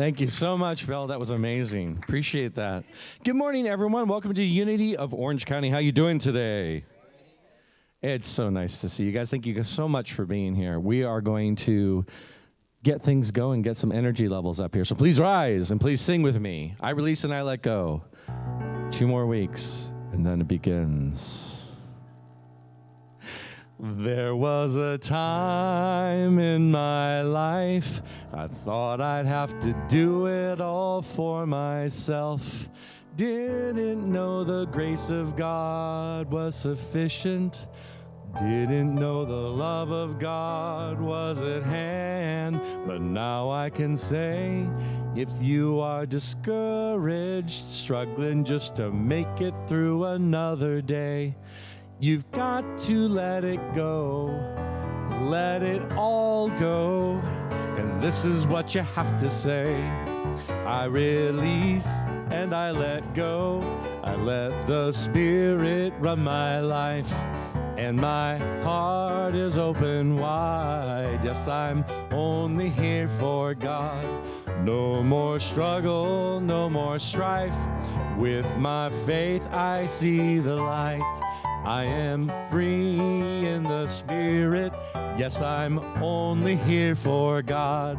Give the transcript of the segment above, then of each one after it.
Thank you so much, Belle. That was amazing. Appreciate that. Good morning, everyone. Welcome to Unity of Orange County. How you doing today? It's so nice to see you guys. Thank you guys so much for being here. We are going to get things going, get some energy levels up here. So please rise and please sing with me. I release and I let go. 2 more weeks, and then it begins. There was a time in my life I thought I'd have to do it all for myself. Didn't know the grace of God was sufficient. Didn't know the love of God was at hand. But now I can say, if you are discouraged, struggling just to make it through another day, you've got to let it go, let it all go. And this is what you have to say. I release and I let go. I let the Spirit run my life, and my heart is open wide. Yes, I'm only here for God. No more struggle, no more strife. With my faith I see the light. I am free in the Spirit. Yes, I'm only here for God.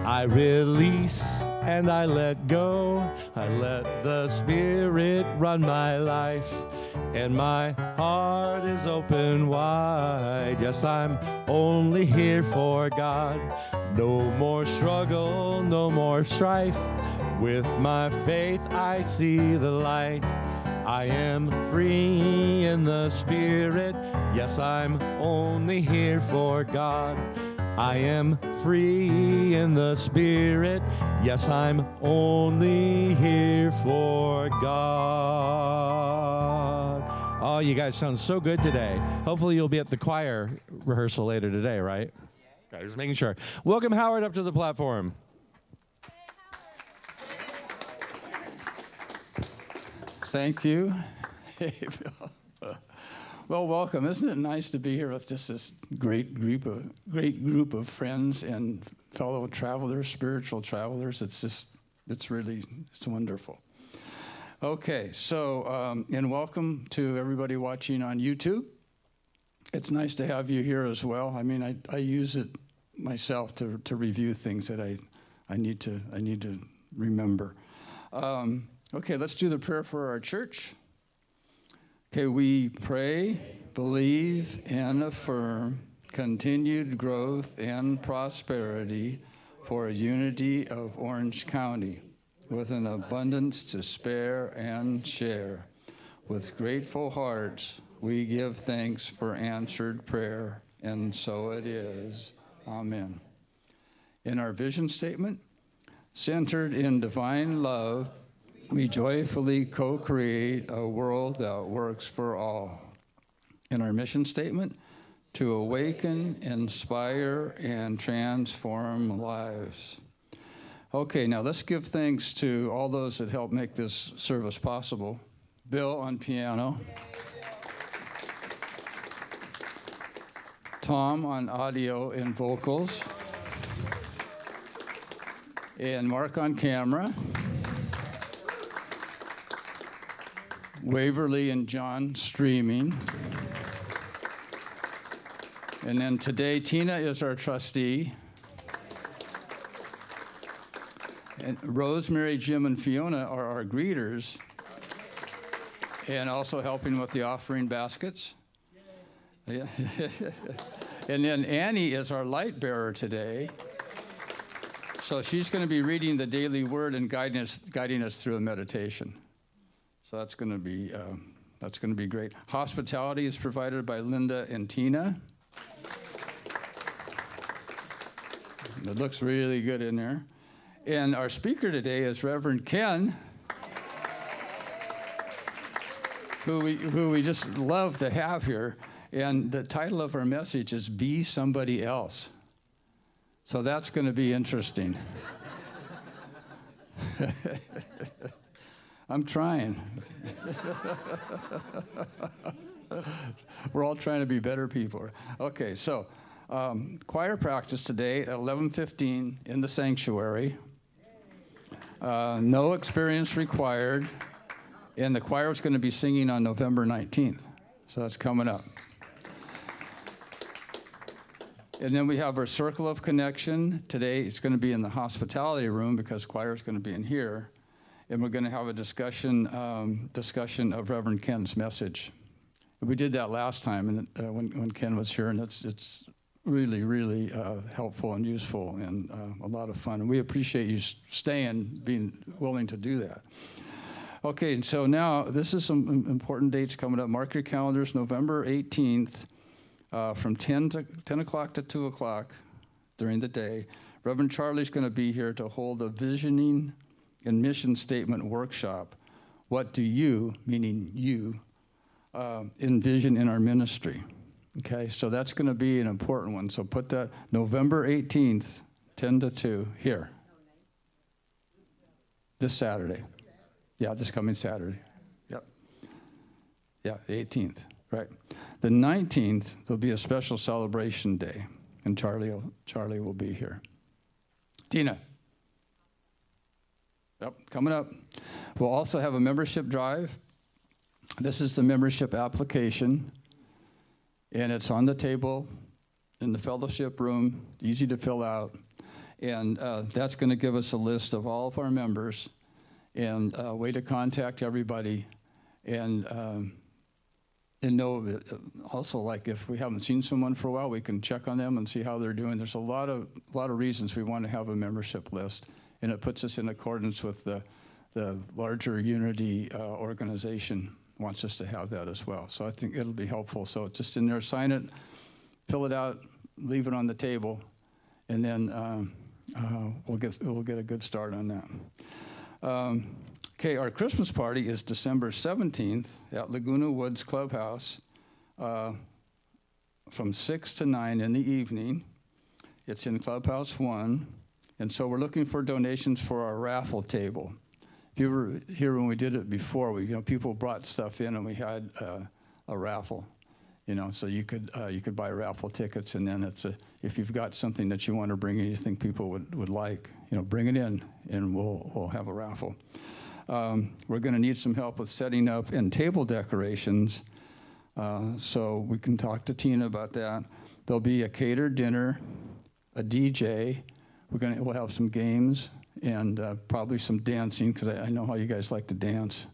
I release and I let go. I let the Spirit run my life, and my heart is open wide. Yes, I'm only here for God. No more struggle, no more strife. With my faith I see the light. I am free in the Spirit. Yes, I'm only here for God. I am free in the Spirit. Yes, I'm only here for God. Oh, you guys sound so good today. Hopefully you'll be at the choir rehearsal later today, right? Okay, just making sure. Welcome Howard up to the platform. Thank you. Hey, Bill. Well, welcome. Isn't it nice to be here with just this great group of friends and fellow travelers, spiritual travelers? It's wonderful. Okay, so and welcome to everybody watching on YouTube. It's nice to have you here as well. I mean, I use it myself to review things that I need to remember. Okay, let's do the prayer for our church. Okay, we pray, believe, and affirm continued growth and prosperity for a unity of Orange County with an abundance to spare and share. With grateful hearts, we give thanks for answered prayer, and so it is. Amen. In our vision statement, centered in divine love, we joyfully co-create a world that works for all. In our mission statement, to awaken, inspire, and transform lives. Okay, now let's give thanks to all those that helped make this service possible. Bill on piano. Tom on audio and vocals. And Mark on camera. Waverly and John streaming. And then today, Tina is our trustee. And Rosemary, Jim, and Fiona are our greeters. And also helping with the offering baskets. Yeah. And then Annie is our light bearer today. So she's going to be reading the daily word and guiding us through a meditation. So that's going to be great. Hospitality is provided by Linda and Tina. It looks really good in there. And our speaker today is Reverend Ken, who we just love to have here. And the title of our message is Be Somebody Else. So that's going to be interesting. I'm trying. We're all trying to be better people. Okay, so choir practice today at 11:15 in the sanctuary. No experience required. And the choir is going to be singing on November 19th. So that's coming up. And then we have our Circle of Connection. Today it's going to be in the hospitality room because choir is going to be in here. And we're going to have a discussion of Reverend Ken's message. We did that last time and when Ken was here, and it's really, really helpful and useful and a lot of fun. And we appreciate you staying, being willing to do that. Okay, and so now this is some important dates coming up. Mark your calendars, November 18th from 10 o'clock to 2 o'clock during the day. Reverend Charlie's going to be here to hold a visioning and mission statement workshop. What do you, meaning you, envision in our ministry? Okay, so that's going to be an important one. So put that November 18th, 10 to 2, here. This Saturday. Yeah, this coming Saturday. Yep. Yeah, the 18th, right. The 19th, there'll be a special celebration day, and Charlie will be here. Tina. Yep, coming up. We'll also have a membership drive. This is the membership application, and it's on the table in the fellowship room, easy to fill out. And that's going to give us a list of all of our members and a way to contact everybody. And know also, like, if we haven't seen someone for a while, we can check on them and see how they're doing. There's a lot of reasons we want to have a membership list. and it puts us in accordance with the larger Unity organization wants us to have that as well. So I think it'll be helpful. So it's just in there, sign it, fill it out, leave it on the table, and then we'll get a good start on that. Okay, our Christmas party is December 17th at Laguna Woods Clubhouse from 6 to 9 in the evening. It's in Clubhouse 1, and so we're looking for donations for our raffle table. If you were here when we did it before, people brought stuff in and we had a raffle, so you could buy raffle tickets, and then if you've got something that you want to bring in you think people would like, bring it in and we'll have a raffle. We're going to need some help with setting up and table decorations, so we can talk to Tina about that. There'll be a catered dinner, a DJ. We'll have some games and probably some dancing, because I know how you guys like to dance,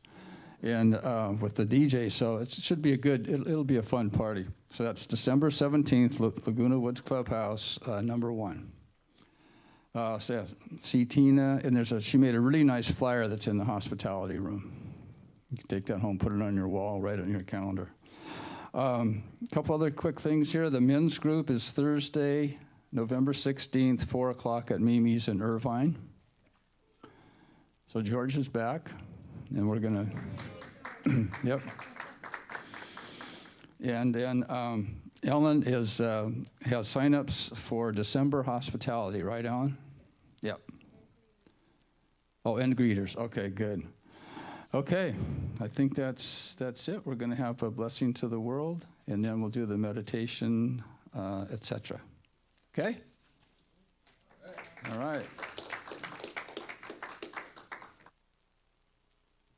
and with the DJ. So it should be it'll be a fun party. So that's December 17th, Laguna Woods Clubhouse, number 1. So see Tina, and she made a really nice flyer that's in the hospitality room. You can take that home, put it on your wall, write it on your calendar. A couple other quick things here. The men's group is Thursday, November 16th, 4 o'clock at Mimi's in Irvine. So George is back, and we're going to, yep. And then Ellen has signups for December hospitality, right, Ellen? Yep. Oh, and greeters. Okay, good. Okay, I think that's it. We're going to have a blessing to the world, and then we'll do the meditation, etc. Okay? All right.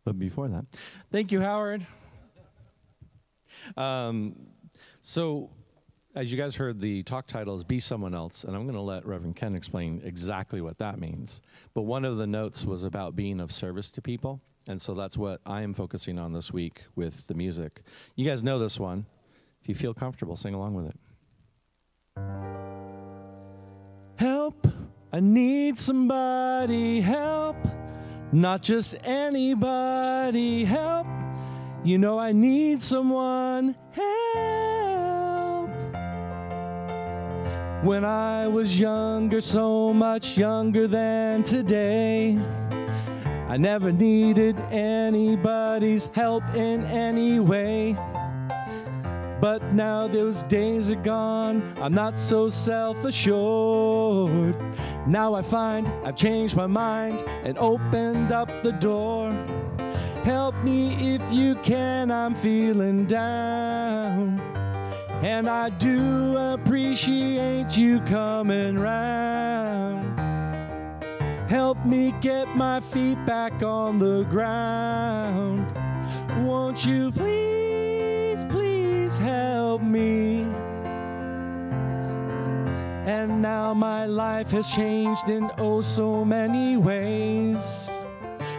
But before that, thank you, Howard. So, as you guys heard, the talk title is Be Someone Else, and I'm going to let Reverend Ken explain exactly what that means. But one of the notes was about being of service to people, and so that's what I am focusing on this week with the music. You guys know this one. If you feel comfortable, sing along with it. Help, I need somebody, help. Not just anybody, help. I need someone, help. When I was younger, so much younger than today, I never needed anybody's help in any way. But now those days are gone, I'm not so self-assured. Now I find I've changed my mind and opened up the door. Help me if you can, I'm feeling down. And I do appreciate you coming round. Help me get my feet back on the ground. Won't you please, please help me? And now my life has changed in oh so many ways.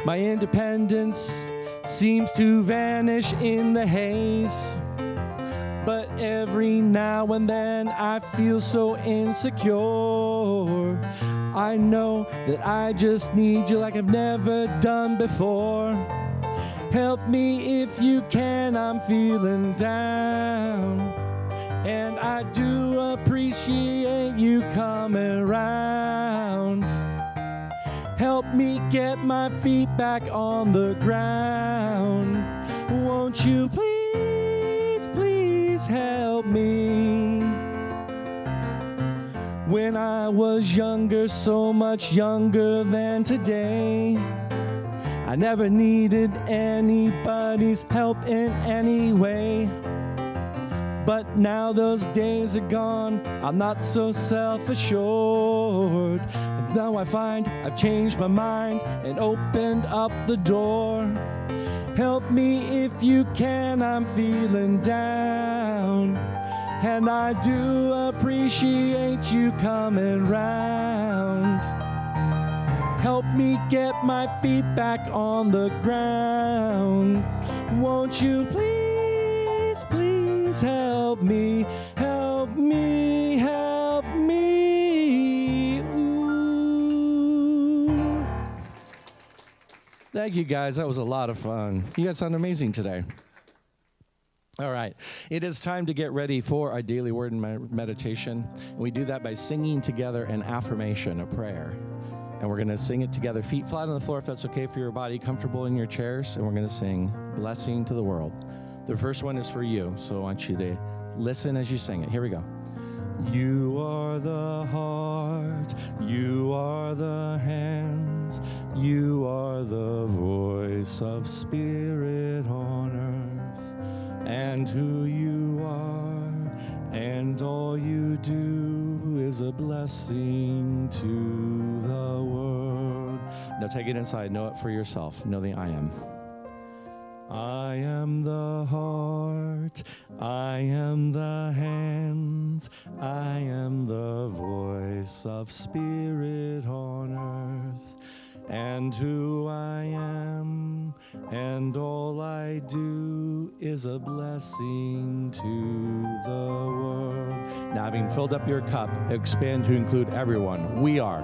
My independence seems to vanish in the haze. But every now and then I feel so insecure. I know that I just need you like I've never done before. Help me if you can, I'm feeling down. And I do appreciate you coming around. Help me get my feet back on the ground. Won't you please, please help me? When I was younger, so much younger than today, I never needed anybody's help in any way. But now those days are gone, I'm not so self-assured. Now I find I've changed my mind and opened up the door. Help me if you can, I'm feeling down. And I do appreciate you coming round. Help me get my feet back on the ground. Won't you please, please help me, help me, help me. Ooh. Thank you, guys. That was a lot of fun. You guys sound amazing today. All right. It is time to get ready for our daily word and meditation. And we do that by singing together an affirmation, a prayer. And we're going to sing it together, feet flat on the floor, if that's okay for your body, comfortable in your chairs. And we're going to sing Blessing to the World. The first one is for you, so I want you to listen as you sing it. Here we go. You are the heart, you are the hands, you are the voice of spirit on earth, and who you are, and all you do is a blessing to the world. Now take it inside, know it for yourself, know the I am. I am the heart, I am the hands, I am the voice of spirit on earth, and who I am, and all I do is a blessing to the world. Now, having filled up your cup, expand to include everyone. We are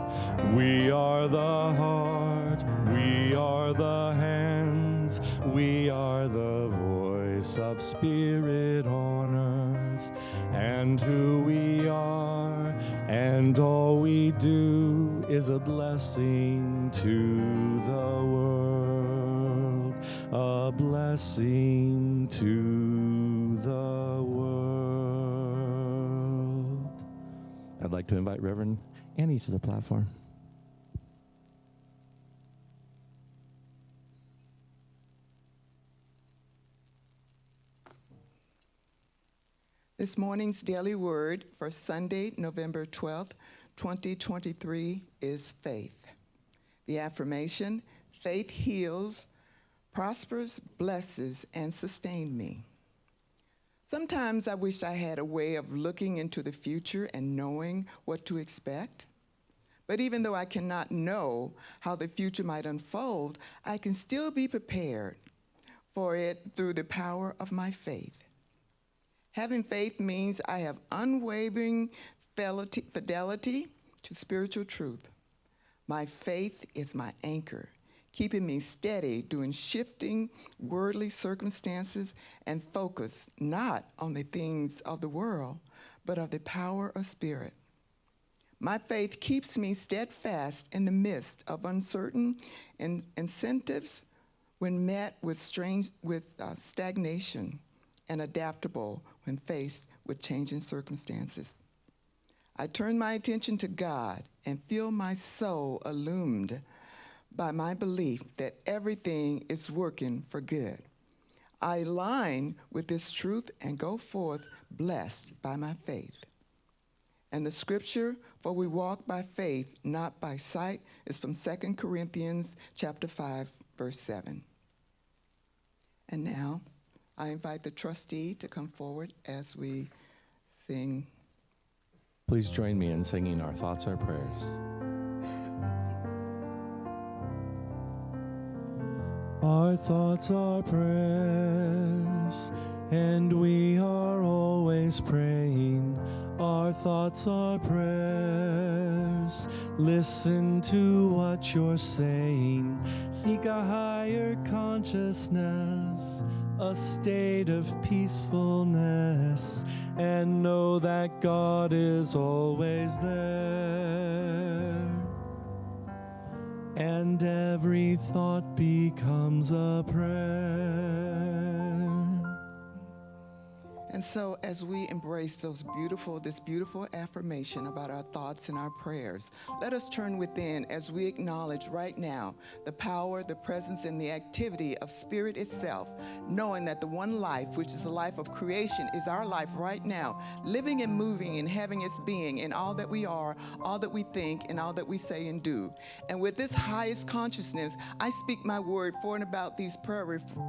the heart, we are the hands, we are the voice of spirit on earth, and who we are, and all we do is a blessing to the world, a blessing to the world. I'd like to invite Reverend Annie to the platform. This morning's daily word for Sunday, November 12th, 2023 is faith. The affirmation, faith heals, prospers, blesses, and sustains me. Sometimes I wish I had a way of looking into the future and knowing what to expect. But even though I cannot know how the future might unfold, I can still be prepared for it through the power of my faith. Having faith means I have unwavering fidelity to spiritual truth. My faith is my anchor, keeping me steady during shifting worldly circumstances and focus not on the things of the world, but of the power of spirit. My faith keeps me steadfast in the midst of uncertain incentives when met with stagnation, and adaptable when faced with changing circumstances. I turn my attention to God and feel my soul illumined by my belief that everything is working for good. I align with this truth and go forth blessed by my faith. And the scripture, for we walk by faith, not by sight, is from 2 Corinthians chapter 5, verse 7. And now, I invite the trustee to come forward as we sing. Please join me in singing our thoughts, our prayers. Our thoughts are prayers, and we are always praying. Our thoughts are prayers. Listen to what you're saying. Seek a higher consciousness, a state of peacefulness, and know that God is always there. And every thought becomes a prayer. And so as we embrace this beautiful affirmation about our thoughts and our prayers, let us turn within as we acknowledge right now the power, the presence, and the activity of Spirit itself, knowing that the one life, which is the life of creation, is our life right now, living and moving and having its being in all that we are, all that we think, and all that we say and do. And with this highest consciousness, I speak my word for and about these prayer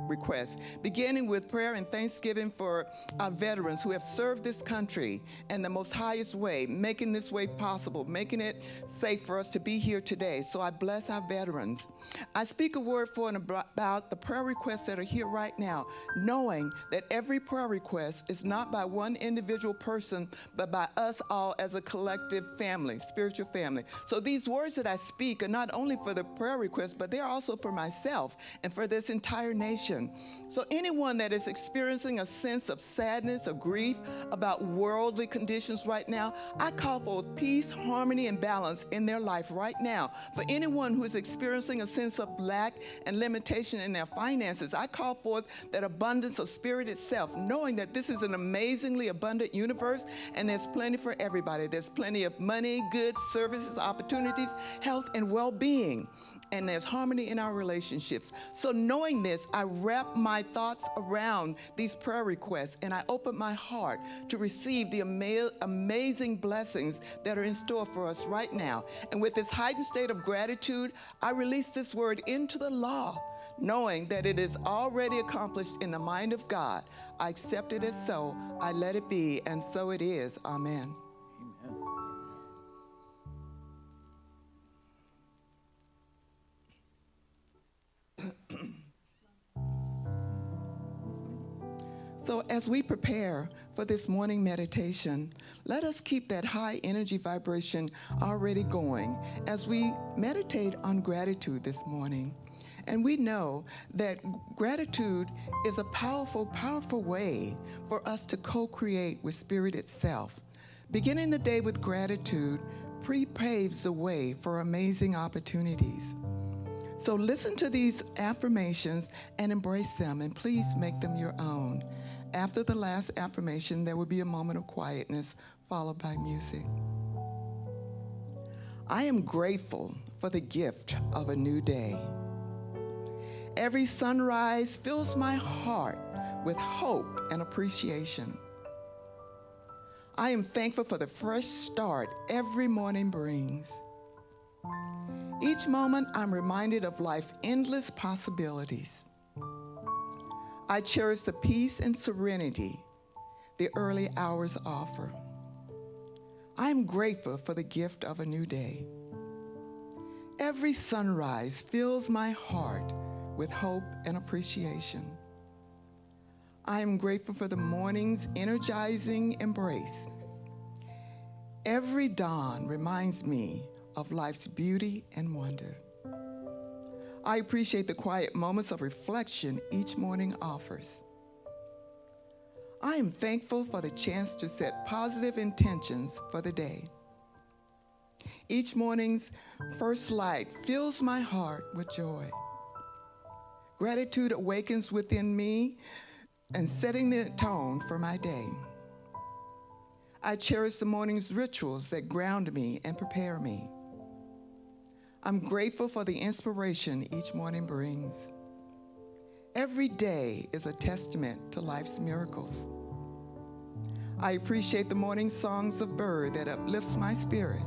requests, beginning with prayer and thanksgiving for our veterans who have served this country in the most highest way, making this way possible, making it safe for us to be here today. So I bless our veterans. I speak a word for and about the prayer requests that are here right now, knowing that every prayer request is not by one individual person, but by us all as a collective family, spiritual family. So these words that I speak are not only for the prayer requests, but they're also for myself and for this entire nation. So anyone that is experiencing a sense of sadness or grief about worldly conditions right now, I call for peace, harmony, and balance in their life right now. For anyone who is experiencing a sense of lack and limitation in their finances, I call forth that abundance of spirit itself, knowing that this is an amazingly abundant universe and there's plenty for everybody. There's plenty of money, goods, services, opportunities, health, and well-being. And there's harmony in our relationships. So knowing this, I wrap my thoughts around these prayer requests and I open my heart to receive the amazing blessings that are in store for us right now. And with this heightened state of gratitude, I release this word into the law, knowing that it is already accomplished in the mind of God. I accept it as so, I let it be, and so it is. Amen. So as we prepare for this morning meditation, let us keep that high energy vibration already going as we meditate on gratitude this morning. And we know that gratitude is a powerful, powerful way for us to co-create with Spirit itself. Beginning the day with gratitude pre-paves the way for amazing opportunities. So listen to these affirmations and embrace them, and please make them your own. After the last affirmation, there will be a moment of quietness followed by music. I am grateful for the gift of a new day. Every sunrise fills my heart with hope and appreciation. I am thankful for the fresh start every morning brings. Each moment, I'm reminded of life's endless possibilities. I cherish the peace and serenity the early hours offer. I am grateful for the gift of a new day. Every sunrise fills my heart with hope and appreciation. I am grateful for the morning's energizing embrace. Every dawn reminds me of life's beauty and wonder. I appreciate the quiet moments of reflection each morning offers. I am thankful for the chance to set positive intentions for the day. Each morning's first light fills my heart with joy. Gratitude awakens within me and setting the tone for my day. I cherish the morning's rituals that ground me and prepare me. I'm grateful for the inspiration each morning brings. Every day is a testament to life's miracles. I appreciate the morning songs of birds that uplifts my spirit.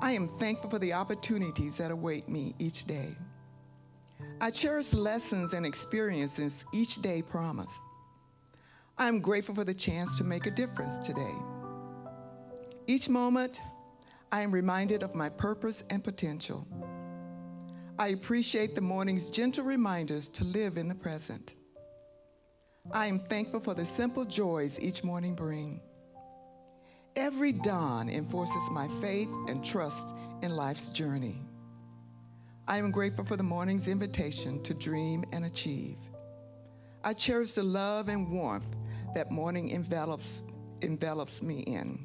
I am thankful for the opportunities that await me each day. I cherish lessons and experiences each day promise. I am grateful for the chance to make a difference today. Each moment, I am reminded of my purpose and potential. I appreciate the morning's gentle reminders to live in the present. I am thankful for the simple joys each morning bring. Every dawn enforces my faith and trust in life's journey. I am grateful for the morning's invitation to dream and achieve. I cherish the love and warmth that morning envelops me in.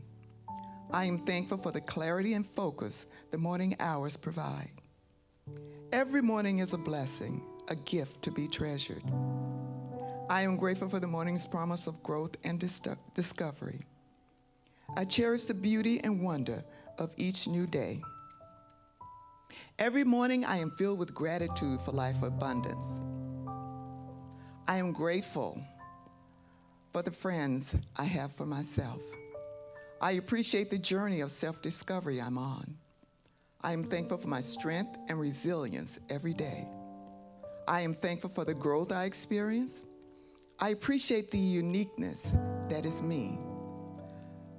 I am thankful for the clarity and focus the morning hours provide. Every morning is a blessing, a gift to be treasured. I am grateful for the morning's promise of growth and discovery. I cherish the beauty and wonder of each new day. Every morning I am filled with gratitude for life abundance. I am grateful for the friends I have for myself. I appreciate the journey of self-discovery I'm on. I am thankful for my strength and resilience every day. I am thankful for the growth I experience. I appreciate the uniqueness that is me.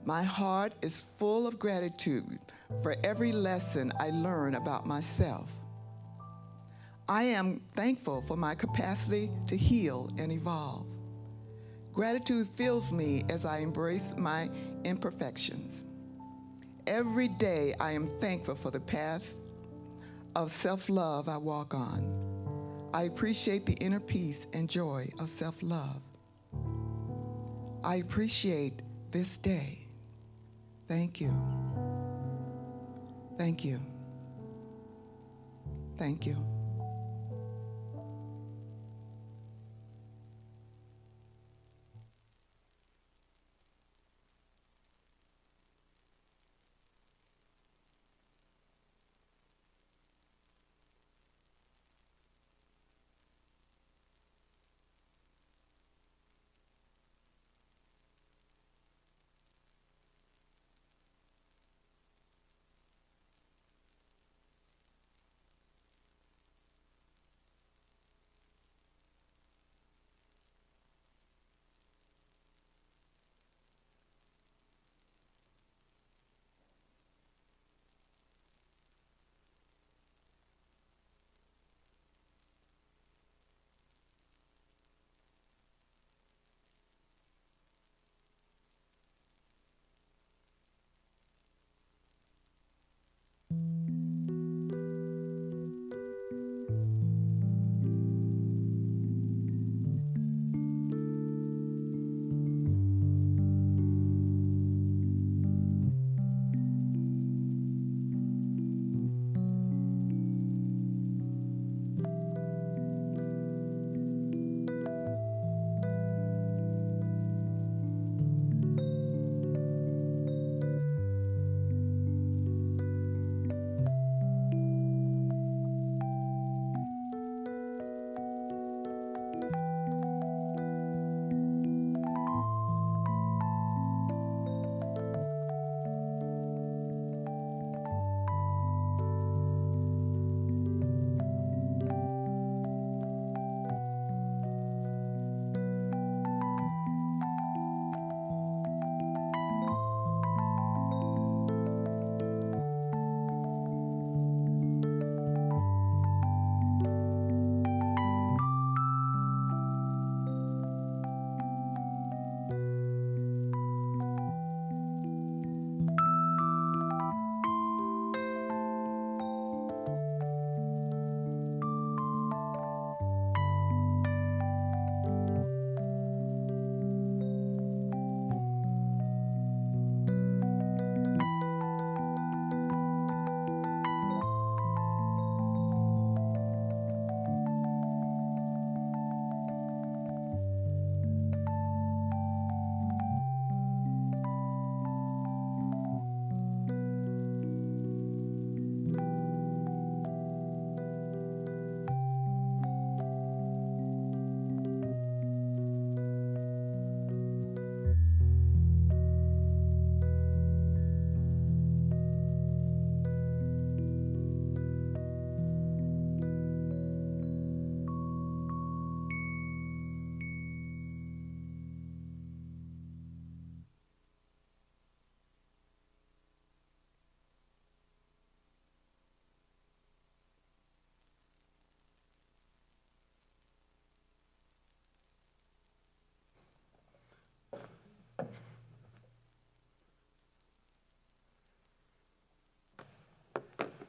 My heart is full of gratitude for every lesson I learn about myself. I am thankful for my capacity to heal and evolve. Gratitude fills me as I embrace my imperfections. Every day I am thankful for the path of self-love I walk on. I appreciate the inner peace and joy of self-love. I appreciate this day. Thank you. Thank you. Thank you.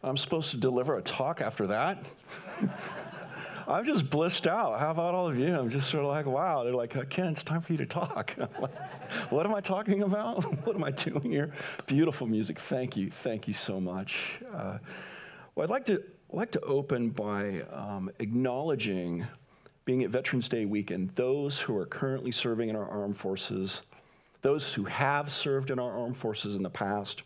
I'm supposed to deliver a talk after that? I'm just blissed out. How about all of you? I'm just sort of like, wow. They're like, Ken, it's time for you to talk. I'm like, what am I talking about? What am I doing here? Beautiful music. Thank you. Thank you so much. Well, I'd like to open by acknowledging, being at Veterans Day weekend, those who are currently serving in our armed forces, those who have served in our armed forces in the past,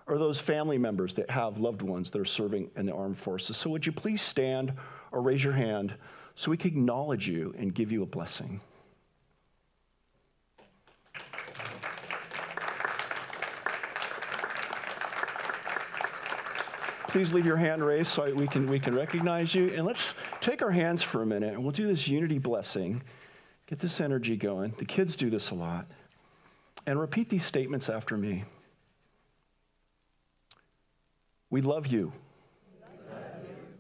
or those family members that have loved ones that are serving in the armed forces. So would you please stand or raise your hand so we can acknowledge you and give you a blessing. Please leave your hand raised so we can recognize you. And let's take our hands for a minute and we'll do this unity blessing. Get this energy going. The kids do this a lot. And repeat these statements after me. We love you.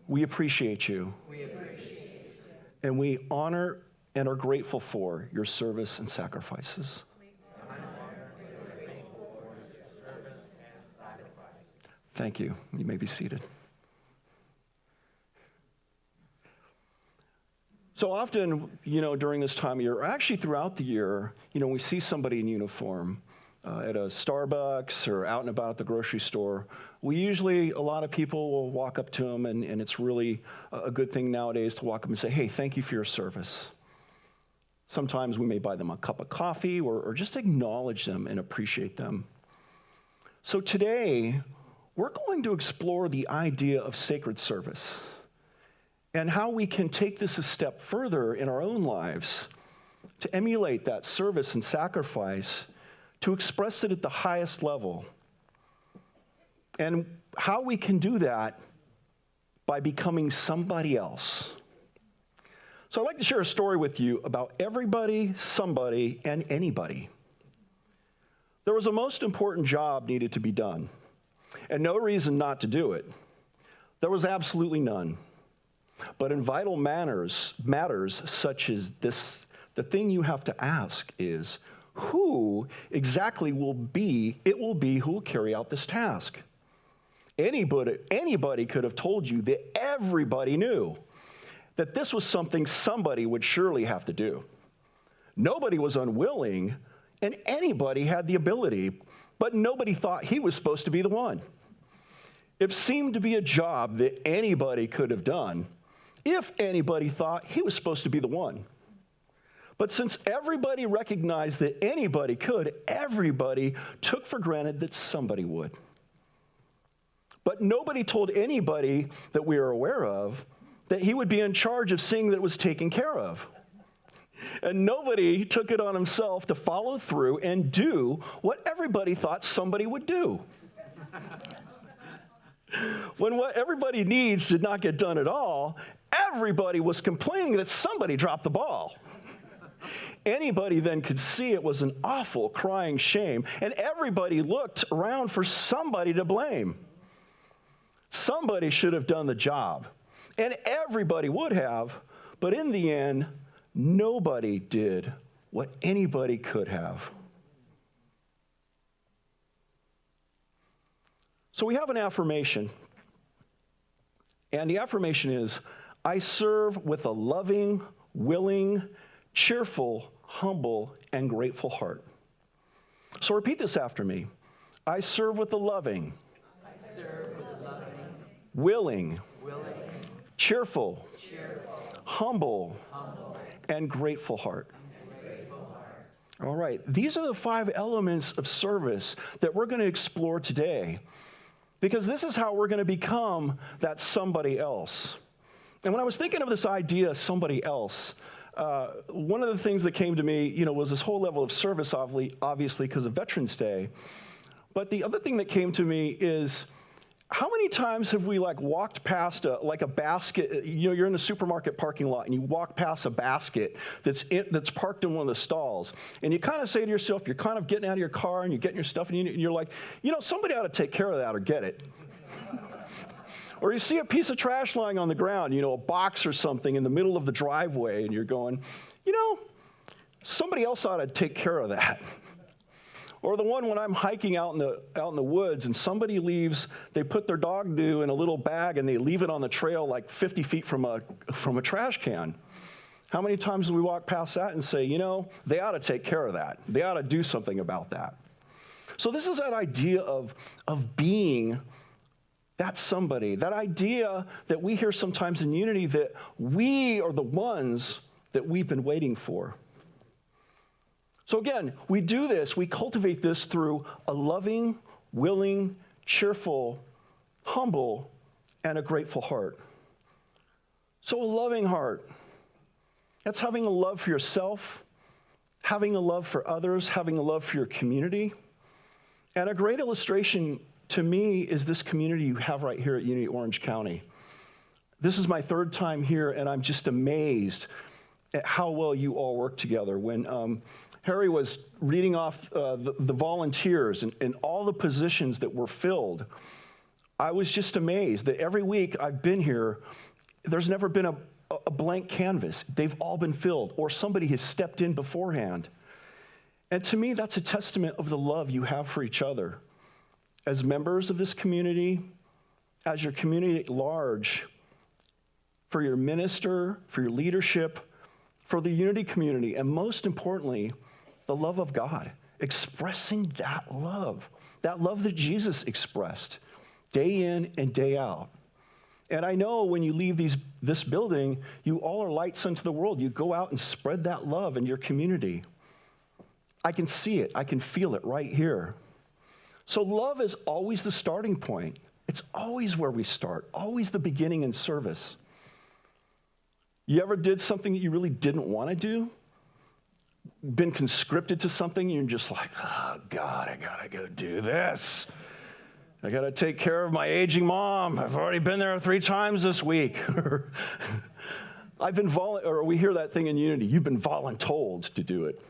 We appreciate you. And we honor and are grateful for your service and sacrifices. Thank you. You may be seated. So often, during this time of year, or actually throughout the year, we see somebody in uniform at a Starbucks or out and about at the grocery store. A lot of people will walk up to them, and it's really a good thing nowadays to walk up and say, hey, thank you for your service. Sometimes we may buy them a cup of coffee or just acknowledge them and appreciate them. So today, we're going to explore the idea of sacred service and how we can take this a step further in our own lives to emulate that service and sacrifice, to express it at the highest level, and how we can do that by becoming somebody else. So I'd like to share a story with you about everybody, somebody, and anybody. There was a most important job needed to be done, and no reason not to do it. There was absolutely none. But in vital matters such as this, the thing you have to ask is, who exactly will be who will carry out this task? Anybody could have told you that everybody knew that this was something somebody would surely have to do. Nobody was unwilling, and anybody had the ability, but nobody thought he was supposed to be the one. It seemed to be a job that anybody could have done if anybody thought he was supposed to be the one. But since everybody recognized that anybody could, everybody took for granted that somebody would. But nobody told anybody that we are aware of that he would be in charge of seeing that it was taken care of. And nobody took it on himself to follow through and do what everybody thought somebody would do. When what everybody needs did not get done at all, everybody was complaining that somebody dropped the ball. Anybody then could see it was an awful crying shame, and everybody looked around for somebody to blame. Somebody should have done the job, and everybody would have, but in the end, nobody did what anybody could have. So we have an affirmation, and the affirmation is, I serve with a loving, willing, cheerful, humble, and grateful heart. So repeat this after me. I serve with a loving, willing, cheerful, humble, and grateful heart. All right, these are the 5 elements of service that we're going to explore today, because this is how we're going to become that somebody else. And when I was thinking of this idea, somebody else, one of the things that came to me, was this whole level of service, obviously because of Veterans Day. But the other thing that came to me is, how many times have we walked past a basket? You're in the supermarket parking lot and you walk past a basket that's parked in one of the stalls, and you kind of say to yourself, you're kind of getting out of your car and you're getting your stuff, and you're like, somebody ought to take care of that or get it. Or you see a piece of trash lying on the ground, a box or something in the middle of the driveway, and you're going, somebody else ought to take care of that. Or the one when I'm hiking out in the woods and somebody they put their dog doo in a little bag and they leave it on the trail 50 feet from a trash can. How many times do we walk past that and say, they ought to take care of that. They ought to do something about that. So this is that idea of being that somebody, that idea that we hear sometimes in unity that we are the ones that we've been waiting for. So again, we do this, we cultivate this through a loving, willing, cheerful, humble, and a grateful heart. So a loving heart, that's having a love for yourself, having a love for others, having a love for your community. And a great illustration to me is this community you have right here at Unity Orange County. This is my 3rd time here, and I'm just amazed at how well you all work together. When Harry was reading off the volunteers and all the positions that were filled, I was just amazed that every week I've been here, there's never been a blank canvas. They've all been filled, or somebody has stepped in beforehand. And to me, that's a testament of the love you have for each other. As members of this community, as your community at large, for your minister, for your leadership, for the Unity community, and most importantly, the love of God, expressing that love that Jesus expressed day in and day out. And I know when you leave this building, you all are lights unto the world. You go out and spread that love in your community. I can see it. I can feel it right here. So love is always the starting point. It's always where we start, always the beginning in service. You ever did something that you really didn't want to do? Been conscripted to something, and you're just like, oh, God, I gotta go do this. I gotta take care of my aging mom. I've already been there 3 times this week. Or we hear that thing in Unity, you've been voluntold to do it.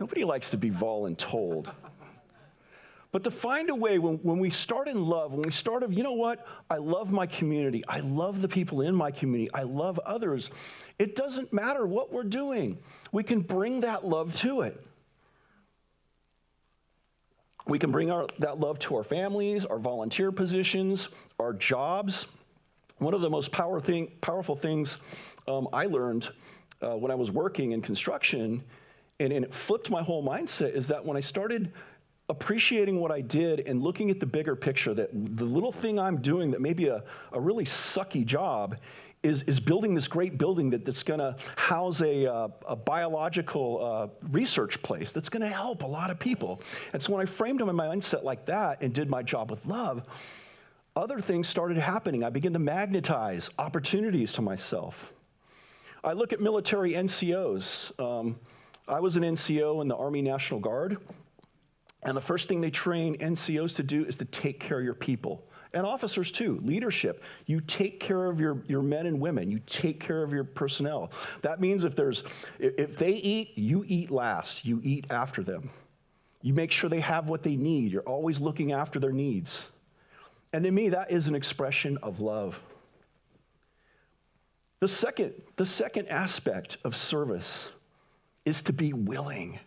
Nobody likes to be voluntold. But to find a way, when we start in love, when we start you know what? I love my community. I love the people in my community. I love others. It doesn't matter what we're doing. We can bring that love to it. We can bring that love to our families, our volunteer positions, our jobs. One of the most powerful things I learned when I was working in construction, and it flipped my whole mindset, is that when I started appreciating what I did and looking at the bigger picture, that the little thing I'm doing that may be a really sucky job is building this great building that's going to house a biological research place that's going to help a lot of people. And so when I framed my mindset like that and did my job with love, other things started happening. I began to magnetize opportunities to myself. I look at military NCOs. I was an NCO in the Army National Guard. And the first thing they train NCOs to do is to take care of your people. And officers too, leadership. You take care of your men and women. You take care of your personnel. That means if they eat, you eat last. You eat after them. You make sure they have what they need. You're always looking after their needs. And to me, that is an expression of love. The second aspect of service is to be willing.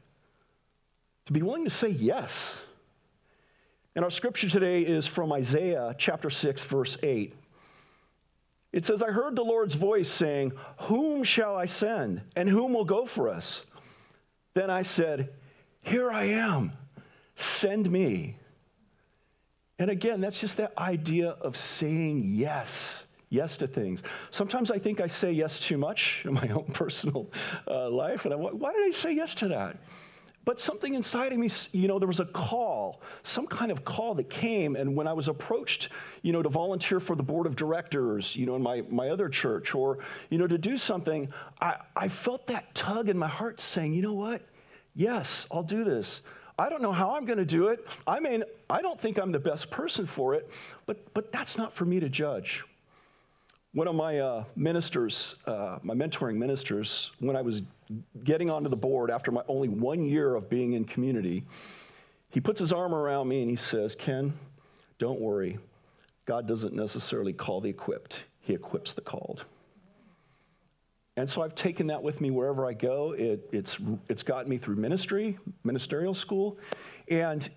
To be willing to say yes. And our scripture today is from Isaiah chapter 6, verse 8. It says, I heard the Lord's voice saying, whom shall I send, and whom will go for us? Then I said, here I am, send me. And again, that's just that idea of saying yes to things. Sometimes I think I say yes too much in my own personal life, and why did I say yes to that? But something inside of me, there was a call, some kind of call that came, and when I was approached, to volunteer for the board of directors, in my other church, or, to do something, I felt that tug in my heart saying, you know what? Yes, I'll do this. I don't know how I'm going to do it. I don't think I'm the best person for it, but that's not for me to judge. One of my ministers, my mentoring ministers, when I was getting onto the board after my only 1 year of being in community, he puts his arm around me and he says, Ken, don't worry. God doesn't necessarily call the equipped. He equips the called. And so I've taken that with me wherever I go. It's gotten me through ministerial school. And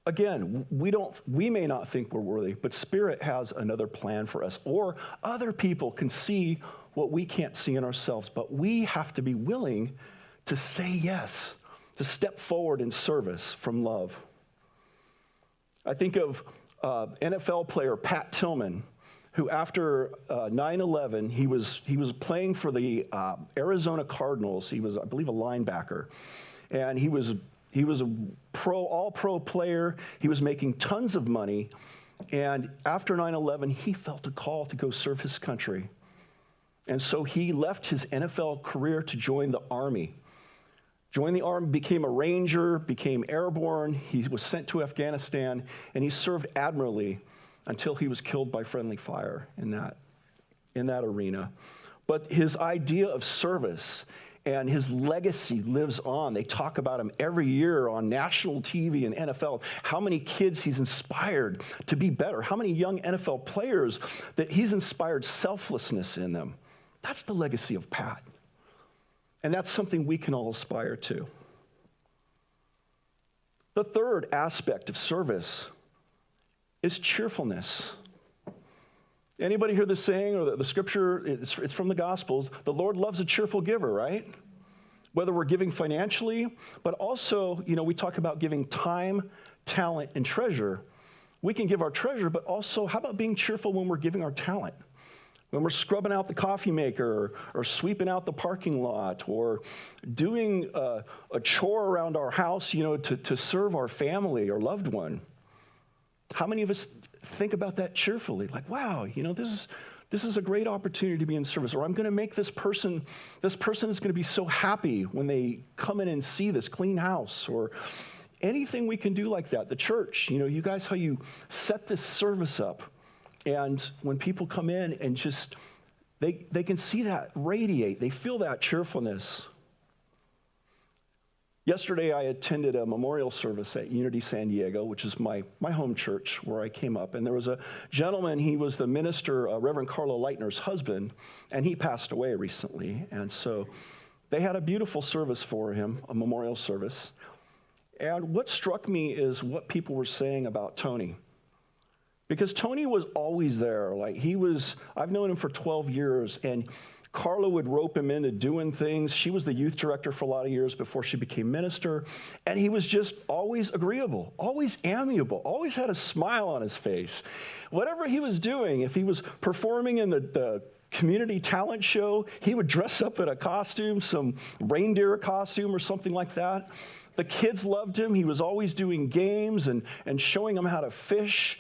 again, we may not think we're worthy, but Spirit has another plan for us. Or other people can see what we can't see in ourselves, but we have to be willing to say yes, to step forward in service from love. I think of NFL player Pat Tillman, who after 9/11, he was playing for the Arizona Cardinals. He was, I believe, a linebacker, and he was a all-pro player. He was making tons of money, and after 9/11, he felt a call to go serve his country. And so he left his NFL career to join the Army. Joined the Army, became a Ranger, became airborne. He was sent to Afghanistan, and he served admirably until he was killed by friendly fire in that arena. But his idea of service and his legacy lives on. They talk about him every year on national TV and NFL, how many kids he's inspired to be better, how many young NFL players that he's inspired selflessness in them. That's the legacy of Pat. And that's something we can all aspire to. The third aspect of service is cheerfulness. Anybody hear this saying, or the scripture, it's from the Gospels, the Lord loves a cheerful giver, right? Whether we're giving financially, but also, we talk about giving time, talent, and treasure. We can give our treasure, but also, how about being cheerful when we're giving our talent? When we're scrubbing out the coffee maker, or sweeping out the parking lot, or doing a chore around our house, to serve our family or loved one. How many of us think about that cheerfully? Like, wow, this is a great opportunity to be in service. Or I'm going to make this person is going to be so happy when they come in and see this clean house. Or anything we can do like that. The church, you guys, how you set this service up. And when people come in and just, they can see that radiate. They feel that cheerfulness. Yesterday, I attended a memorial service at Unity San Diego, which is my home church where I came up. And there was a gentleman, he was the minister, Reverend Carlo Leitner's husband, and he passed away recently. And so they had a beautiful service for him, a memorial service. And what struck me is what people were saying about Tony. Because Tony was always there. I've known him for 12 years, and Carla would rope him into doing things. She was the youth director for a lot of years before she became minister, and he was just always agreeable, always amiable, always had a smile on his face. Whatever he was doing, if he was performing in the community talent show, he would dress up in a costume, some reindeer costume or something like that. The kids loved him. He was always doing games and showing them how to fish.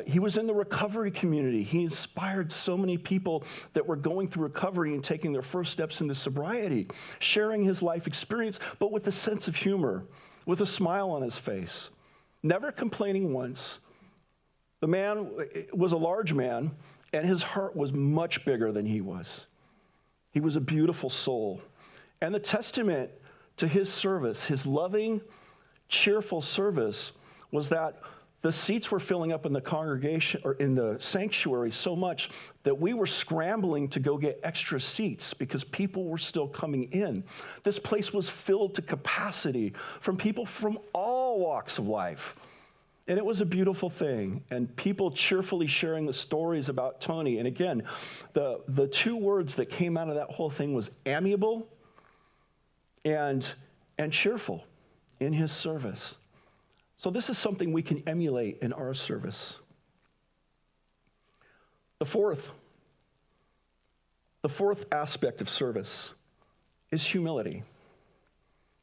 He was in the recovery community. He inspired so many people that were going through recovery and taking their first steps into sobriety, sharing his life experience, but with a sense of humor, with a smile on his face, never complaining once. The man was a large man, and his heart was much bigger than he was. He was a beautiful soul. And the testament to his service, his loving, cheerful service, was that the seats were filling up in the congregation or in the sanctuary so much that we were scrambling to go get extra seats because people were still coming in. This place was filled to capacity from people from all walks of life. And it was a beautiful thing. And people cheerfully sharing the stories about Tony. And again, the two words that came out of that whole thing was amiable and cheerful in his service. So this is something we can emulate in our service. The fourth aspect of service is humility.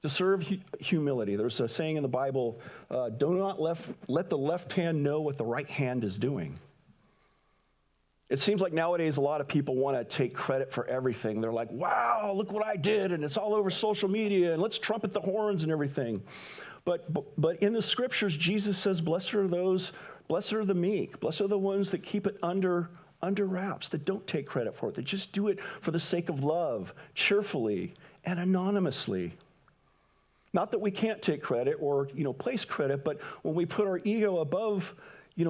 To serve humility. There's a saying in the Bible, do not let the left hand know what the right hand is doing. It seems like nowadays a lot of people want to take credit for everything. They're like, wow, look what I did, and it's all over social media, and let's trumpet the horns and everything. But in the scriptures, Jesus says, blessed are the meek, blessed are the ones that keep it under wraps, that don't take credit for it, that just do it for the sake of love, cheerfully and anonymously. Not that we can't take credit or, place credit, but when we put our ego above,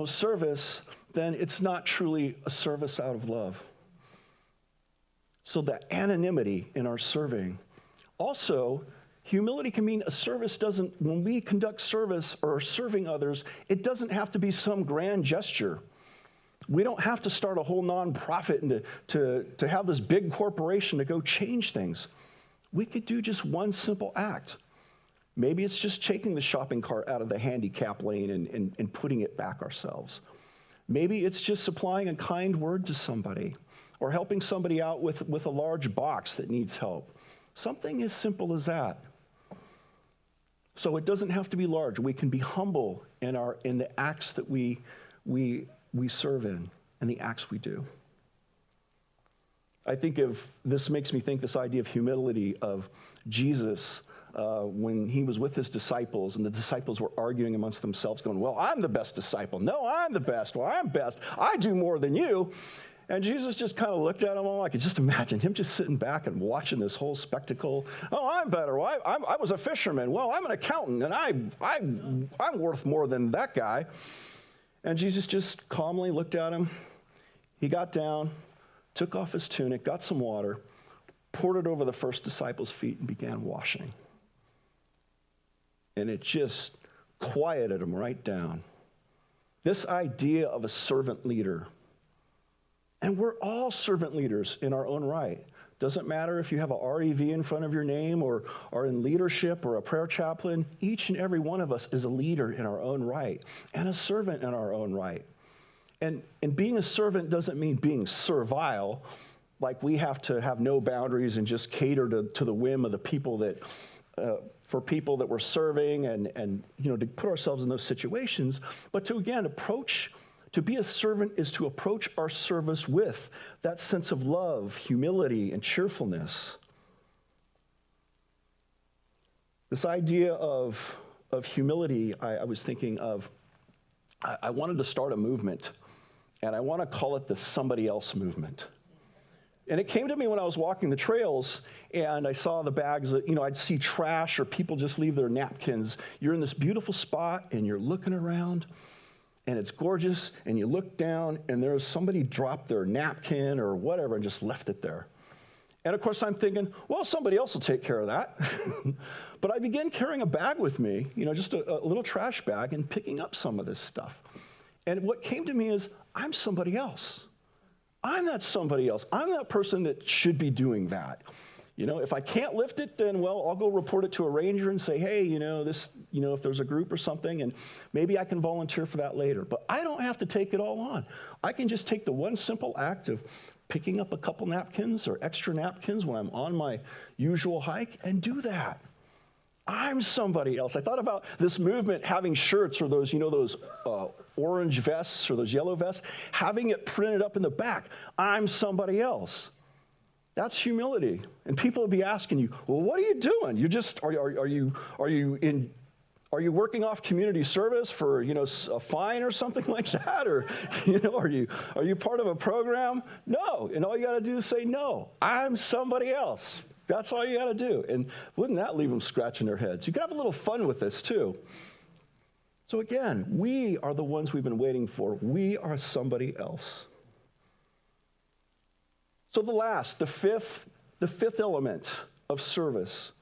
service, then it's not truly a service out of love. So that anonymity in our serving. Also, humility can mean a service when we conduct service or are serving others, it doesn't have to be some grand gesture. We don't have to start a whole nonprofit and to have this big corporation to go change things. We could do just one simple act. Maybe it's just taking the shopping cart out of the handicap lane and putting it back ourselves. Maybe it's just supplying a kind word to somebody or helping somebody out with a large box that needs help. Something as simple as that. So it doesn't have to be large. We can be humble in the acts that we serve in and the acts we do. I think this makes me think this idea of humility of Jesus when he was with his disciples and the disciples were arguing amongst themselves going, well, I'm the best disciple. No, I'm the best. Well, I'm best. I do more than you. And Jesus just kind of looked at him. I could just imagine him just sitting back and watching this whole spectacle. Oh, I'm better. Well, I was a fisherman. Well, I'm an accountant, and I'm worth more than that guy. And Jesus just calmly looked at him. He got down, took off his tunic, got some water, poured it over the first disciple's feet, and began washing. And it just quieted him right down. This idea of a servant leader. And we're all servant leaders in our own right. Doesn't matter if you have a REV in front of your name or are in leadership or a prayer chaplain. Each and every one of us is a leader in our own right and a servant in our own right. And being a servant doesn't mean being servile, like we have to have no boundaries and just cater to the whim of the people that, for people that we're serving and to put ourselves in those situations, but to, again, to be a servant is to approach our service with that sense of love, humility, and cheerfulness. This idea of humility, I was thinking of, I wanted to start a movement, and I want to call it the somebody else movement. And it came to me when I was walking the trails, and I saw the bags that, I'd see trash or people just leave their napkins. You're in this beautiful spot, and you're looking around, and it's gorgeous, and you look down, and there's somebody dropped their napkin or whatever and just left it there. And of course, I'm thinking, well, somebody else will take care of that. But I began carrying a bag with me, just a little trash bag, and picking up some of this stuff. And what came to me is, I'm somebody else. I'm that somebody else. I'm that person that should be doing that. If I can't lift it, then, well, I'll go report it to a ranger and say, hey, if there's a group or something, and maybe I can volunteer for that later. But I don't have to take it all on. I can just take the one simple act of picking up a couple napkins or extra napkins when I'm on my usual hike and do that. I'm somebody else. I thought about this movement having shirts or those orange vests or those yellow vests, having it printed up in the back. I'm somebody else. That's humility. And people will be asking you, well, what are you doing? You just, are you working off community service for, a fine or something like that? Or, are you part of a program? No. And all you got to do is say, no, I'm somebody else. That's all you got to do. And wouldn't that leave them scratching their heads? You can have a little fun with this too. So again, we are the ones we've been waiting for. We are somebody else. So the fifth element of service,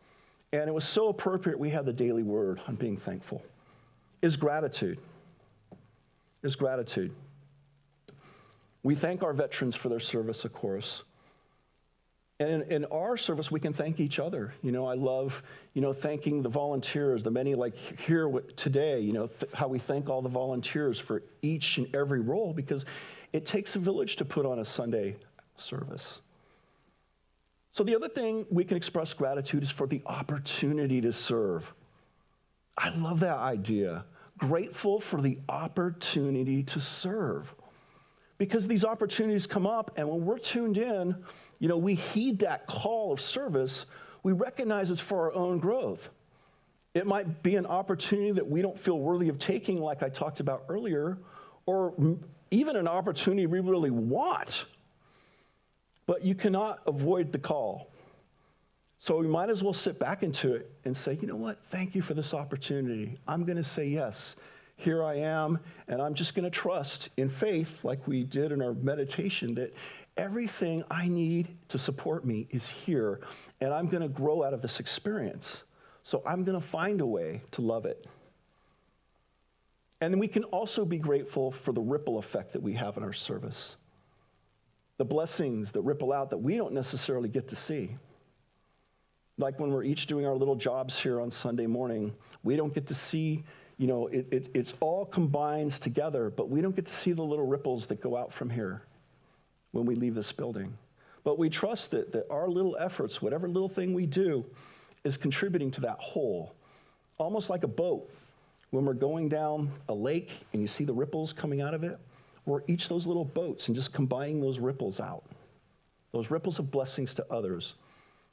and it was so appropriate we had the daily word on being thankful, is gratitude. We thank our veterans for their service, of course. And in our service, we can thank each other. I love, thanking the volunteers, the many like here today, how we thank all the volunteers for each and every role, because it takes a village to put on a Sunday service. So the other thing we can express gratitude is for the opportunity to serve. I love that idea. Grateful for the opportunity to serve. Because these opportunities come up, and when we're tuned in, we heed that call of service, we recognize it's for our own growth. It might be an opportunity that we don't feel worthy of taking, like I talked about earlier, or even an opportunity we really want. But you cannot avoid the call. So we might as well sit back into it and say, you know what? Thank you for this opportunity. I'm going to say yes. Here I am, and I'm just going to trust in faith, like we did in our meditation, that everything I need to support me is here, and I'm going to grow out of this experience. So I'm going to find a way to love it. And then we can also be grateful for the ripple effect that we have in our service. The blessings that ripple out that we don't necessarily get to see. Like when we're each doing our little jobs here on Sunday morning, we don't get to see, it's all combines together, but we don't get to see the little ripples that go out from here when we leave this building. But we trust that our little efforts, whatever little thing we do, is contributing to that whole. Almost like a boat. When we're going down a lake and you see the ripples coming out of it, we're each those little boats and just combining those ripples out. Those ripples of blessings to others.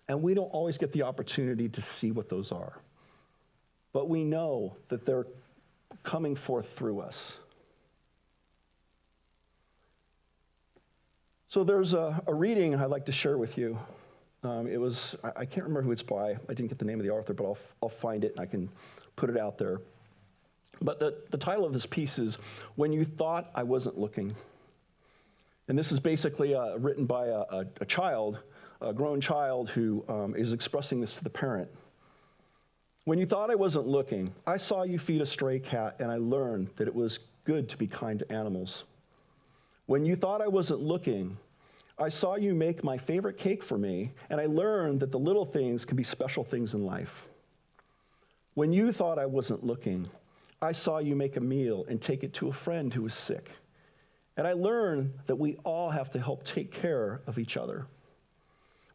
And we don't always get the opportunity to see what those are. But we know that they're coming forth through us. So there's a reading I'd like to share with you. I can't remember who it's by. I didn't get the name of the author, but I'll find it and I can put it out there. But the title of this piece is When You Thought I Wasn't Looking. And this is basically written by a child, a grown child who is expressing this to the parent. When you thought I wasn't looking, I saw you feed a stray cat and I learned that it was good to be kind to animals. When you thought I wasn't looking, I saw you make my favorite cake for me, and I learned that the little things can be special things in life. When you thought I wasn't looking, I saw you make a meal and take it to a friend who was sick. And I learned that we all have to help take care of each other.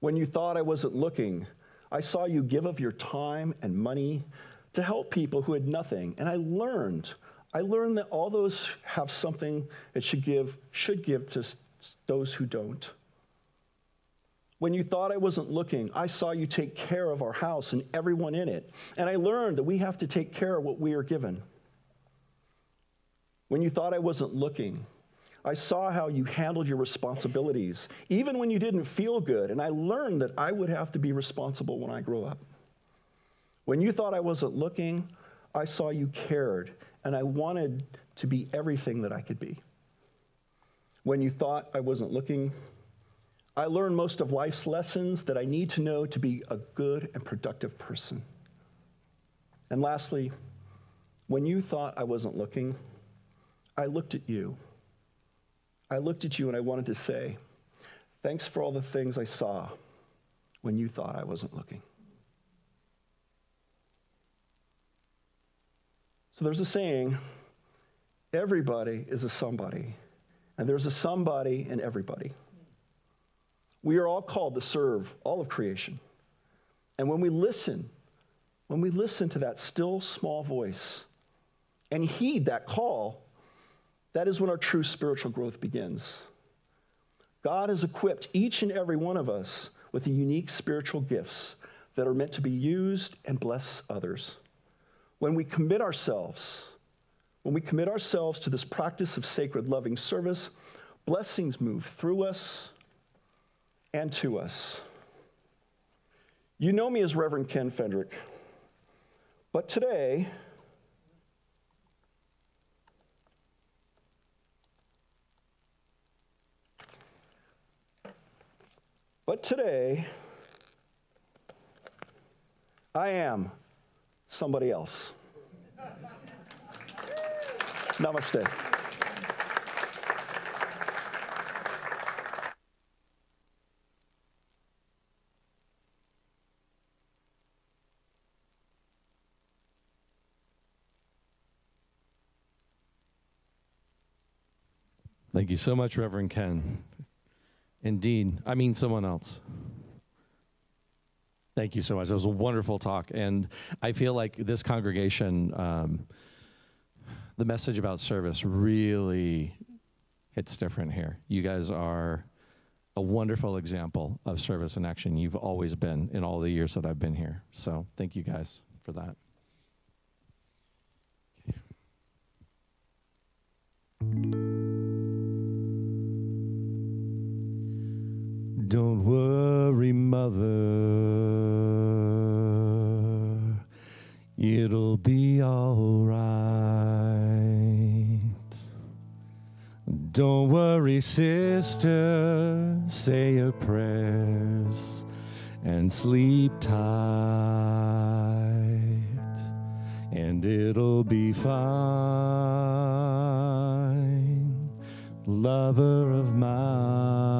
When you thought I wasn't looking, I saw you give of your time and money to help people who had nothing. And I learned that all those have something that should give to those who don't. When you thought I wasn't looking, I saw you take care of our house and everyone in it. And I learned that we have to take care of what we are given. When you thought I wasn't looking, I saw how you handled your responsibilities, even when you didn't feel good. And I learned that I would have to be responsible when I grow up. When you thought I wasn't looking, I saw you cared, and I wanted to be everything that I could be. When you thought I wasn't looking, I learned most of life's lessons that I need to know to be a good and productive person. And lastly, when you thought I wasn't looking, I looked at you. I looked at you and I wanted to say, thanks for all the things I saw when you thought I wasn't looking. So there's a saying, everybody is a somebody, and there's a somebody in everybody. We are all called to serve all of creation. And when we listen to that still small voice and heed that call, that is when our true spiritual growth begins. God has equipped each and every one of us with the unique spiritual gifts that are meant to be used and bless others. When we commit ourselves to this practice of sacred loving service, blessings move through us and to us. You know me as Reverend Kendrick, but today, I am somebody else. Namaste. Thank you so much, Reverend Ken. Indeed, I mean someone else. Thank you so much. That was a wonderful talk. And I feel like this congregation, the message about service really hits different here. You guys are a wonderful example of service in action. You've always been in all the years that I've been here. So thank you guys for that. Don't worry, mother, it'll be all right. Don't worry, sister, say your prayers and sleep tight, and it'll be fine, lover of mine.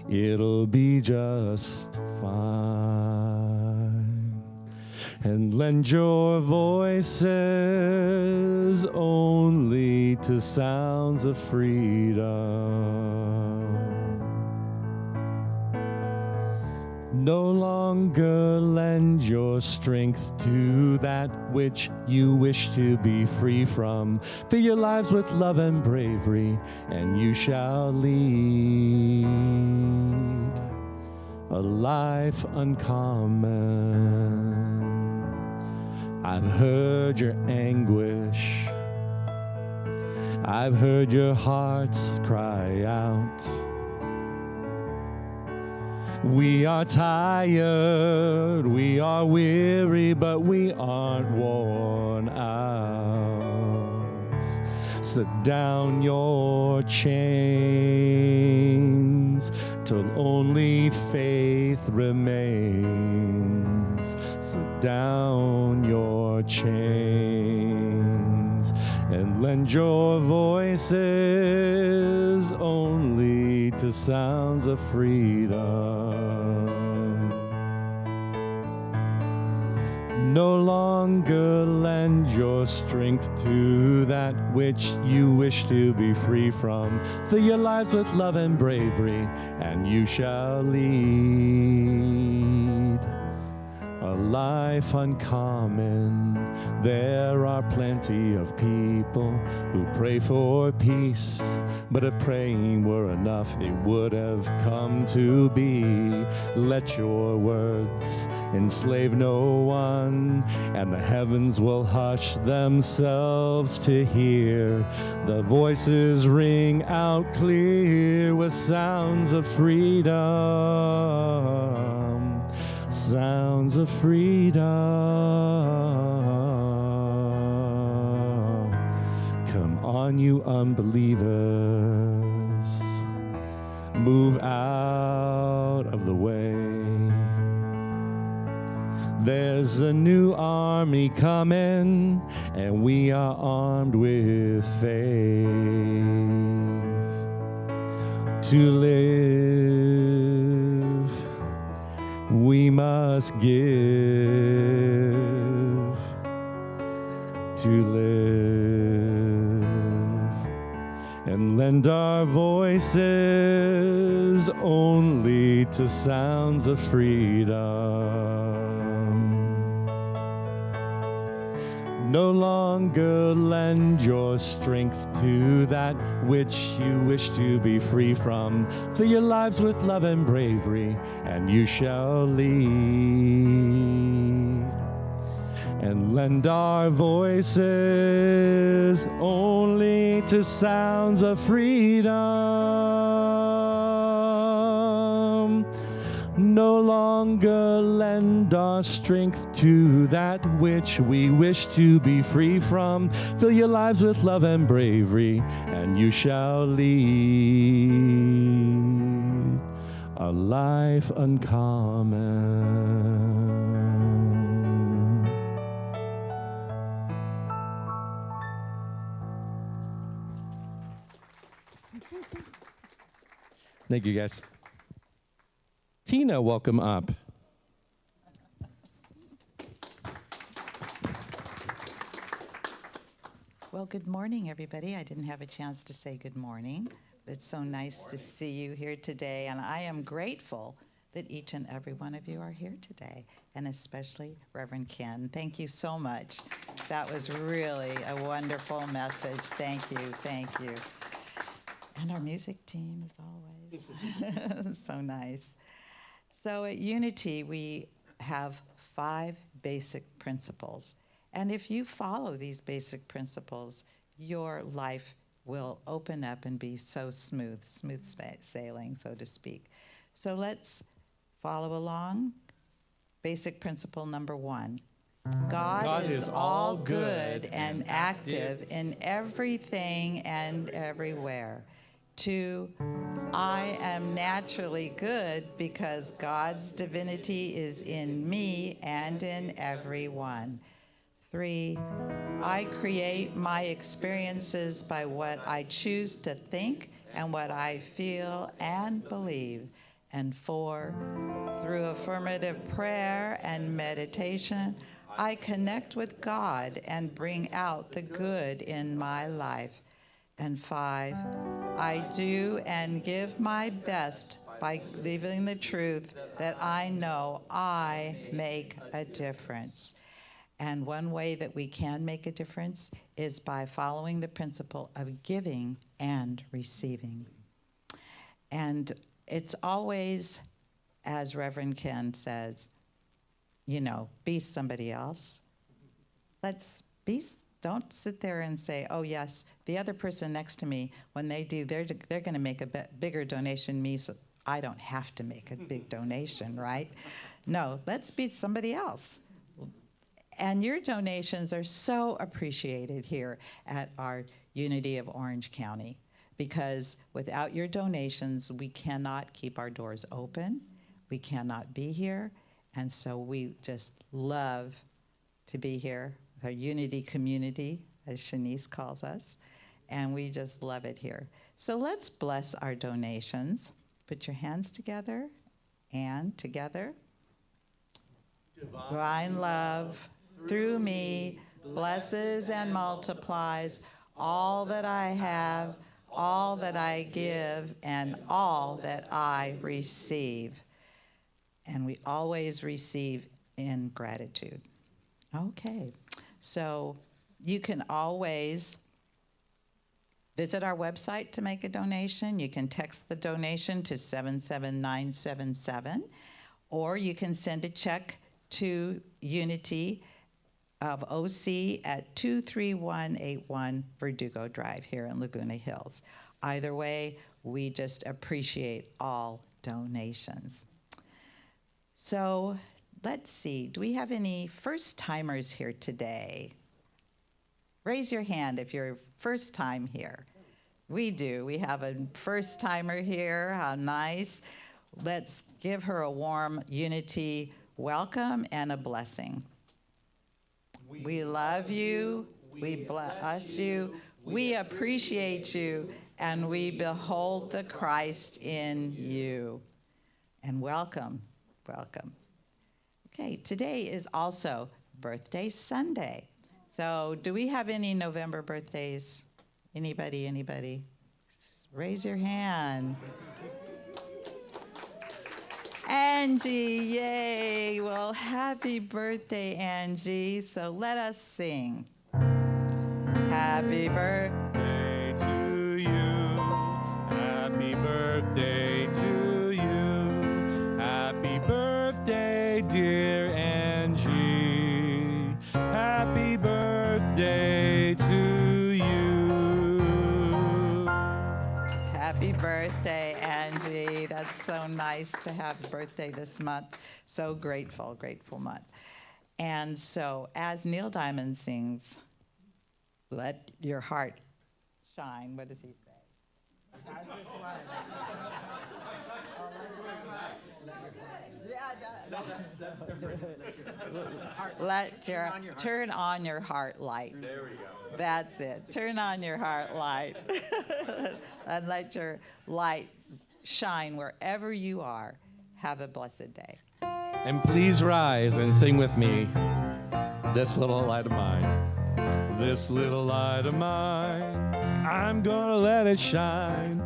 It'll be just fine. And lend your voices only to sounds of freedom. No longer lend your strength to that which you wish to be free from. Fill your lives with love and bravery, and you shall lead a life uncommon. I've heard your anguish, I've heard your hearts cry out. We are tired, we are weary, but we aren't worn out. Set down your chains till only faith remains. Set down your chains and lend your voices only to sounds of freedom. No longer lend your strength to that which you wish to be free from. Fill your lives with love and bravery, and you shall lead a life uncommon. There are plenty of people who pray for peace, but if praying were enough, it would have come to be. Let your words enslave no one, and the heavens will hush themselves to hear. The voices ring out clear with sounds of freedom. Sounds of freedom. Come on, you unbelievers. Move out of the way. There's a new army coming, and we are armed with faith to live. We must give to live and lend our voices only to sounds of freedom. No longer lend your strength to that which you wish to be free from. Fill your lives with love and bravery, and you shall lead. And lend our voices only to sounds of freedom. No longer lend our strength to that which we wish to be free from. Fill your lives with love and bravery, and you shall lead a life uncommon. Thank you, guys. Tina, welcome up. Well, good morning, everybody. I didn't have a chance to say good morning. It's so nice to see you here today, and I am grateful that each and every one of you are here today, and especially Reverend Ken. Thank you so much. That was really a wonderful message. Thank you, thank you. And our music team, as always. So nice. So at Unity, we have 5 basic principles. And if you follow these basic principles, your life will open up and be so smooth sailing, so to speak. So let's follow along. Basic principle number 1. God is all good and active in everything and everywhere. 2, I am naturally good because God's divinity is in me and in everyone. 3, I create my experiences by what I choose to think and what I feel and believe. And 4, through affirmative prayer and meditation, I connect with God and bring out the good in my life. And 5, I do and give my best by living the truth that I know I make a difference. And one way that we can make a difference is by following the principle of giving and receiving. And it's always, as Reverend Ken says, be somebody else. Let's be don't sit there and say, oh, yes, the other person next to me, when they do, they're going to make a bigger donation than me, so I don't have to make a big donation, right? No, let's be somebody else. And your donations are so appreciated here at our Unity of Orange County, because without your donations, we cannot keep our doors open. We cannot be here. And so we just love to be here with our Unity community, as Shanice calls us. And we just love it here. So let's bless our donations. Put your hands together and together. Divine love through me blesses and multiplies all that I have, all that I give, and all that I receive. And we always receive in gratitude. Okay, so you can always visit our website to make a donation. You can text the donation to 77977, or you can send a check to Unity of OC at 23181 Verdugo Drive here in Laguna Hills. Either way, we just appreciate all donations. So let's see, do we have any first-timers here today? Raise your hand if you're first time here. We do. We have a first-timer here. How nice. Let's give her a warm Unity welcome and a blessing. We love you. We bless you. We appreciate you. And we behold the Christ in you. And welcome. Welcome. Okay, today is also Birthday Sunday. So do we have any November birthdays? Anybody? Raise your hand. Angie, yay. Well, happy birthday, Angie. So let us sing. Happy birthday To you, happy birthday to you, happy birthday, dear Angie, happy birthday to you. Happy birthday, Angie. That's so nice to have a birthday this month. So grateful month. And so as Neil Diamond sings, let your heart shine. What does he say? How's this one? Turn on your heart light. There we go. That's it. Turn on your heart light. And let your light shine wherever you are. Have a blessed day. And please rise and sing with me, This Little Light of Mine. This little light of mine, I'm gonna let it shine.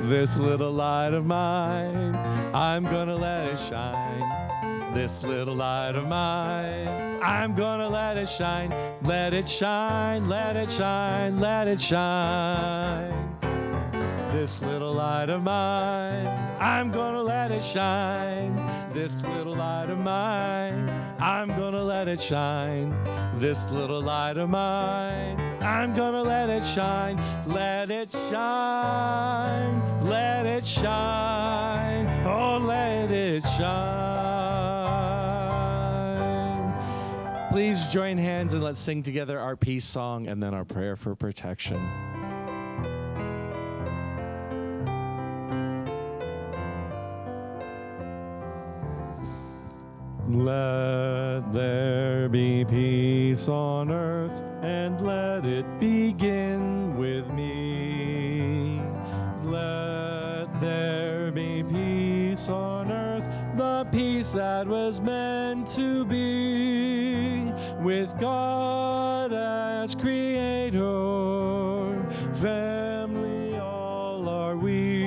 This little light of mine, I'm gonna let it shine. This little light of mine, I'm gonna let it shine. Let it shine, let it shine, let it shine. This little light of mine, I'm gonna let it shine. This little light of mine, I'm gonna let it shine. This little light of mine, I'm gonna let it shine. Let it shine, let it shine, oh let it shine. Please join hands and let's sing together our peace song and then our prayer for protection. Let there be peace on earth, and let it begin with me. Let there be peace on earth, the peace that was meant to be, with God as creator, family all are we.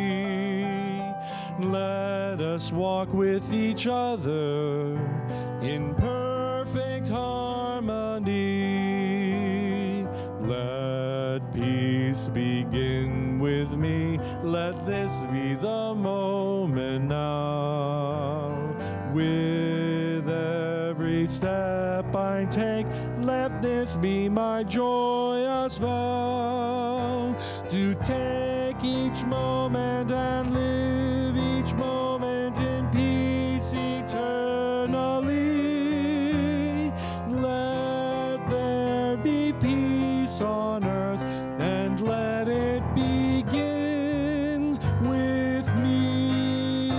Let us walk with each other in perfect harmony. Let peace begin with me. Let this be the moment now. With every step I take, let this be my joy. us vow to take each moment and live each moment in peace eternally. Let there be peace on earth, and let it begin with me.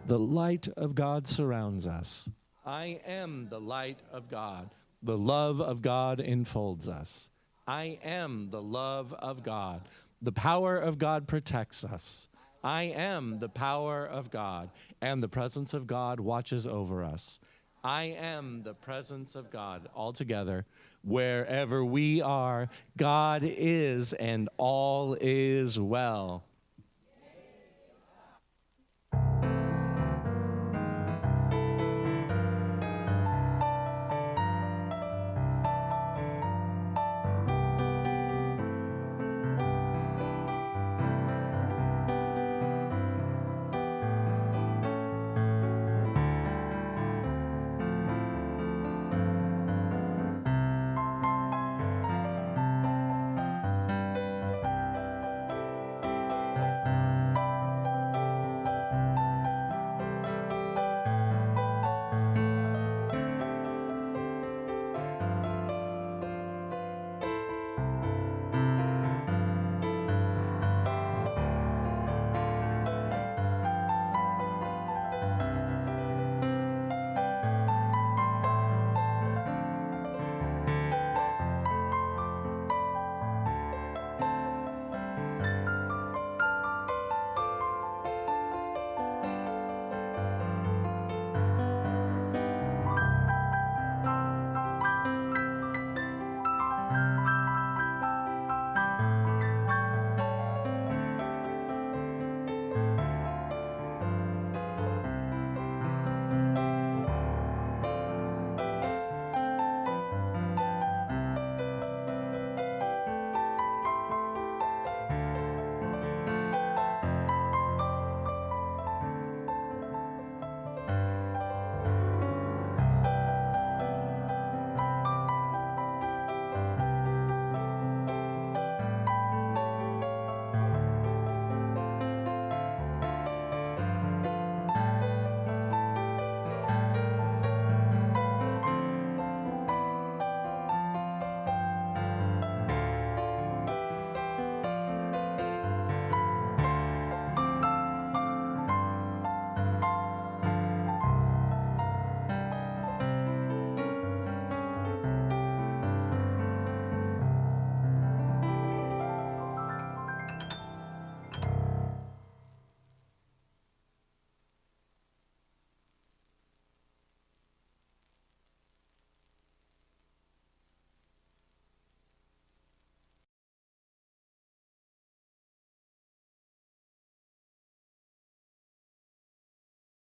The light of God surrounds us. I am the light of God. The love of God enfolds us. I am the love of God. The power of God protects us. I am the power of God, and the presence of God watches over us. I am the presence of God. All together, wherever we are, God is, and all is well.